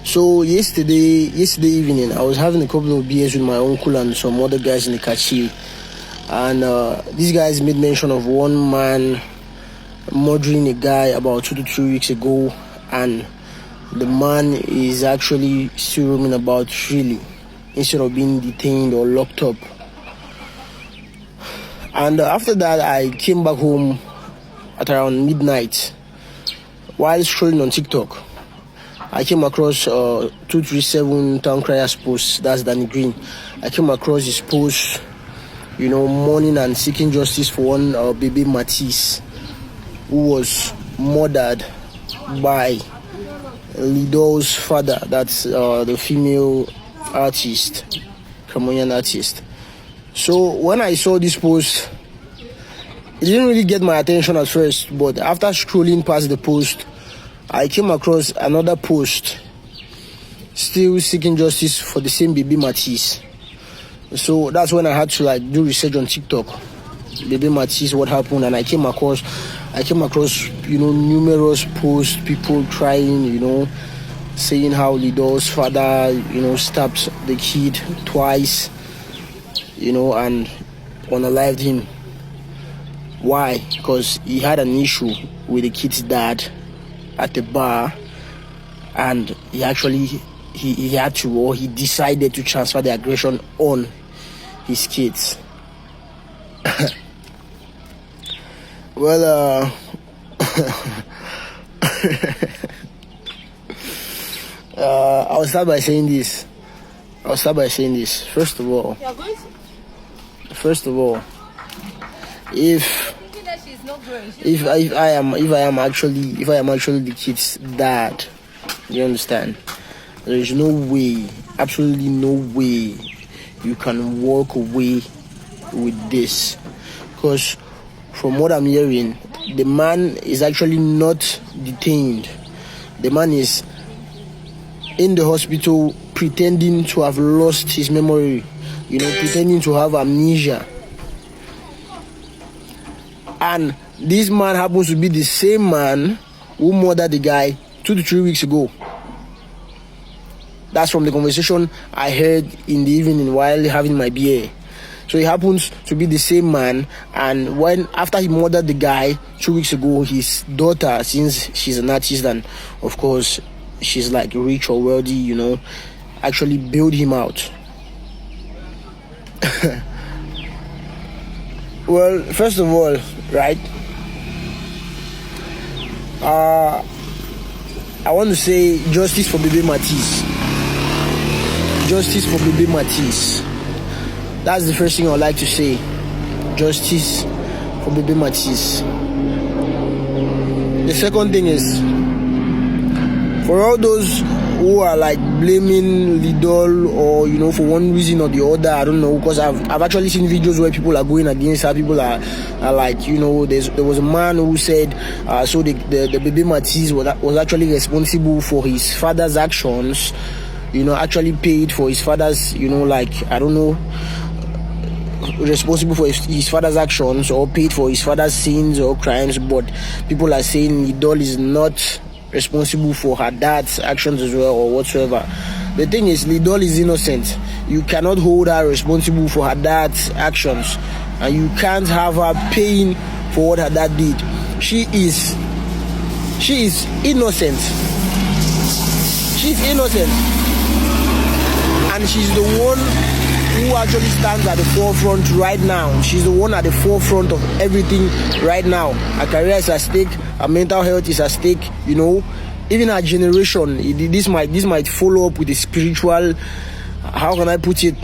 So yesterday evening, I was having a couple of beers with my uncle and some other guys in the Kachi, and these guys made mention of one man murdering a guy about 2 to 3 weeks ago, and the man is actually still roaming about freely instead of being detained or locked up. And after that, I came back home at around midnight. While scrolling on TikTok, I came across 237 Town Crier's post. That's Danny Green. I came across his post, mourning and seeking justice for one Bebe Mathis, who was murdered by Lidol's father. That's the female artist, Cameroonian artist. So when I saw this post, it didn't really get my attention at first, but after scrolling past the post, I came across another post still seeking justice for the same Bebe Mathis. So that's when I had to do research on TikTok. Bebe Mathis, what happened? And I came across numerous posts, people trying, saying how Lidol's father, stabbed the kid twice, and unalived him. Why? Because he had an issue with the kid's dad at the bar, and he decided to transfer the aggression on his kids. Well, I'll start by saying this. First of all, if I am actually the kid's dad, you understand, there is no way, absolutely no way you can walk away with this, because from what I'm hearing, the man is actually not detained. The man is in the hospital pretending to have lost his memory, pretending to have amnesia. And this man happens to be the same man who murdered the guy 2 to 3 weeks ago. That's from the conversation I heard in the evening while having my beer. So he happens to be the same man, and after he murdered the guy 2 weeks ago, his daughter, since she's an artist and of course she's rich or wealthy, actually bailed him out. Well, first of all, right, I want to say justice for Bebe Mathis. Justice for Bebe Mathis. That's the first thing I would like to say. Justice for Bebe Mathis. The second thing is, for all those who are blaming Lidol or for one reason or the other, I don't know, because I've actually seen videos where people are going against her. People are there was a man who said so the Bebe Mathis was actually responsible for his father's actions, actually paid for his father's I don't know, responsible for his father's actions or paid for his father's sins or crimes. But people are saying Lidol is not responsible for her dad's actions as well or whatsoever. The thing is, Lidol is innocent. You cannot hold her responsible for her dad's actions, and you can't have her paying for what her dad did. She is innocent. She's innocent, and she's the one who actually stands at the forefront right now. She's the one at the forefront of everything right now. Her career is at stake. Her mental health is at stake. Even her generation. This might follow up with a spiritual. How can I put it?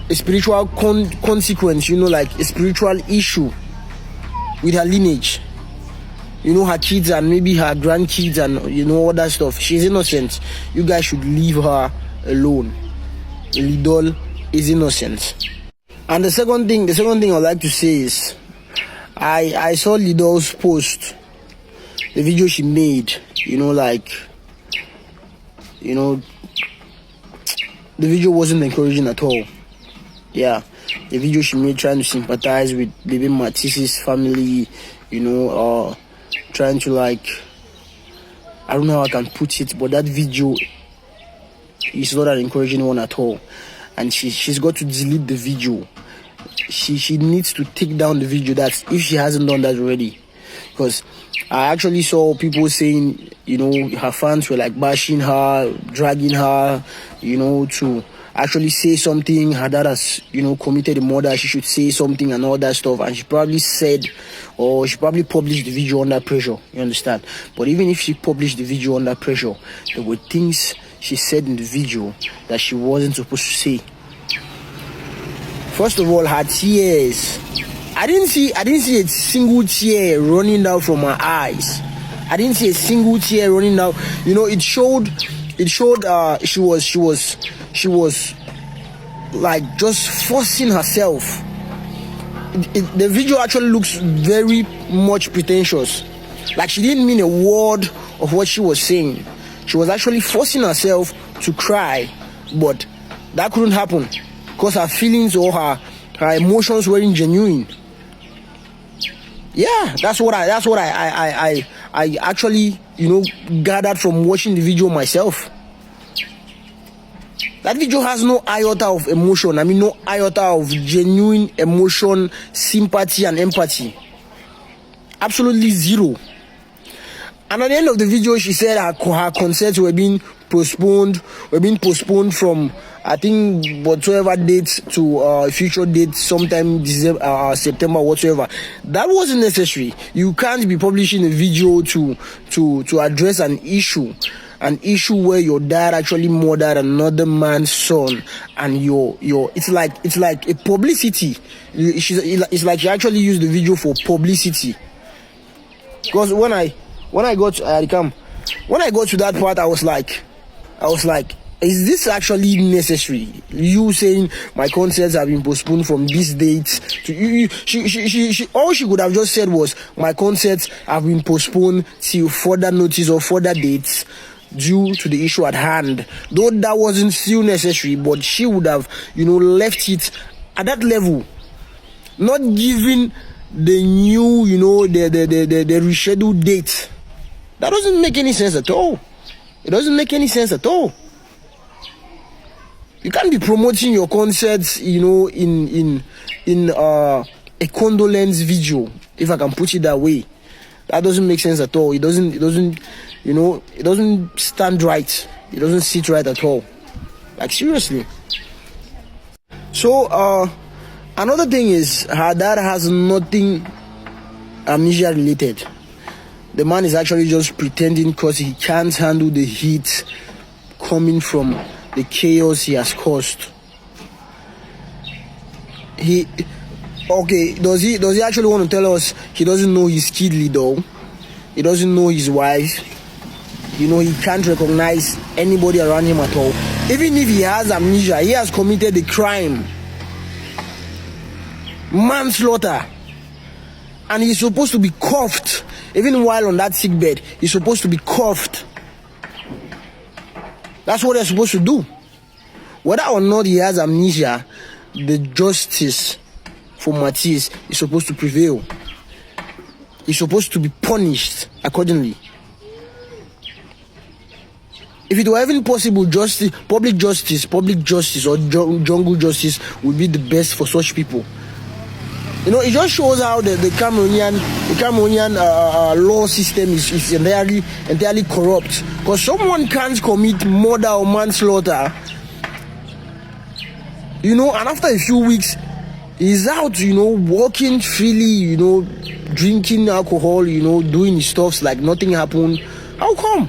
A spiritual consequence. A spiritual issue with her lineage. Her kids and maybe her grandkids and all that stuff. She's innocent. You guys should leave her alone. Lidol is innocent. And the second thing I'd like to say is, I saw Lidol's post, the video she made, the video wasn't encouraging at all. Yeah, the video she made trying to sympathize with Bebe Mathis's family, trying to I don't know how I can put it, but that video He's not an encouraging one at all. And she's got to delete the video. She needs to take down the video, that's if she hasn't done that already. Because I actually saw people saying, her fans were like bashing her, dragging her, to actually say something. Her dad has, committed a murder. She should say something and all that stuff. And she probably said, or she probably published the video under pressure. You understand? But even if she published the video under pressure, there were things she said in the video that she wasn't supposed to say. First of all, her tears. I didn't see a single tear running down from her eyes. I didn't see a single tear running down. It showed she was like just forcing herself. The video actually looks very much pretentious. Like she didn't mean a word of what she was saying. She was actually forcing herself to cry, but that couldn't happen because her feelings or her emotions weren't genuine. Yeah, that's what I actually, gathered from watching the video myself. That video has no iota of emotion. I mean, no iota of genuine emotion, sympathy, and empathy. Absolutely zero. And at the end of the video, she said her concerts were being postponed from, I think, whatsoever date to a future date, sometime December, September, whatsoever. That wasn't necessary. You can't be publishing a video to address an issue where your dad actually murdered another man's son, and it's like a publicity. It's like she actually used the video for publicity. Because when I got to that part, I was like, is this actually necessary? You saying my concerts have been postponed from this date to she all she could have just said was my concerts have been postponed till further notice or further dates due to the issue at hand. Though that wasn't still necessary, but she would have, left it at that level, not giving the new, the rescheduled date. That doesn't make any sense at all. It doesn't make any sense at all. You can't be promoting your concerts, in a condolence video, if I can put it that way. That doesn't make sense at all. It doesn't stand right. It doesn't sit right at all. Like, seriously. So, another thing is, her dad has nothing amnesia related. The man is actually just pretending because he can't handle the heat coming from the chaos he has caused. Does he actually want to tell us he doesn't know his kid though? He doesn't know his wife. He can't recognize anybody around him at all. Even if he has amnesia, he has committed a crime. Manslaughter. And he's supposed to be cuffed. Even while on that sick bed, he's supposed to be cuffed. That's what they're supposed to do. Whether or not he has amnesia, the justice for Mathis is supposed to prevail. He's supposed to be punished accordingly. If it were even possible, public justice or jungle justice would be the best for such people. It just shows how the Cameroonian law system is entirely corrupt. Because someone can't commit murder or manslaughter, and after a few weeks, he's out, walking freely, drinking alcohol, doing his stuffs like nothing happened. How come?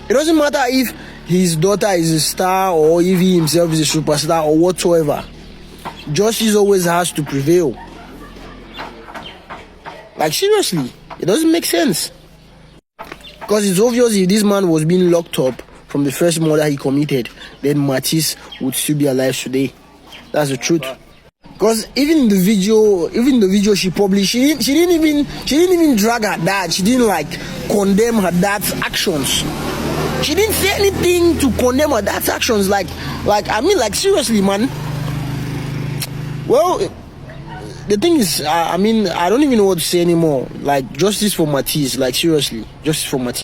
It doesn't matter if his daughter is a star or if he himself is a superstar or whatsoever. Justice always has to prevail. Like, seriously, it doesn't make sense. Because it's obvious if this man was being locked up from the first murder he committed, then Mathis would still be alive today. That's the truth. Because even the video she published, she didn't even drag her dad. She didn't condemn her dad's actions. She didn't say anything to condemn her dad's actions. Seriously, man. Well, the thing is, I don't even know what to say anymore. Justice for Mathis. Seriously, justice for Mathis.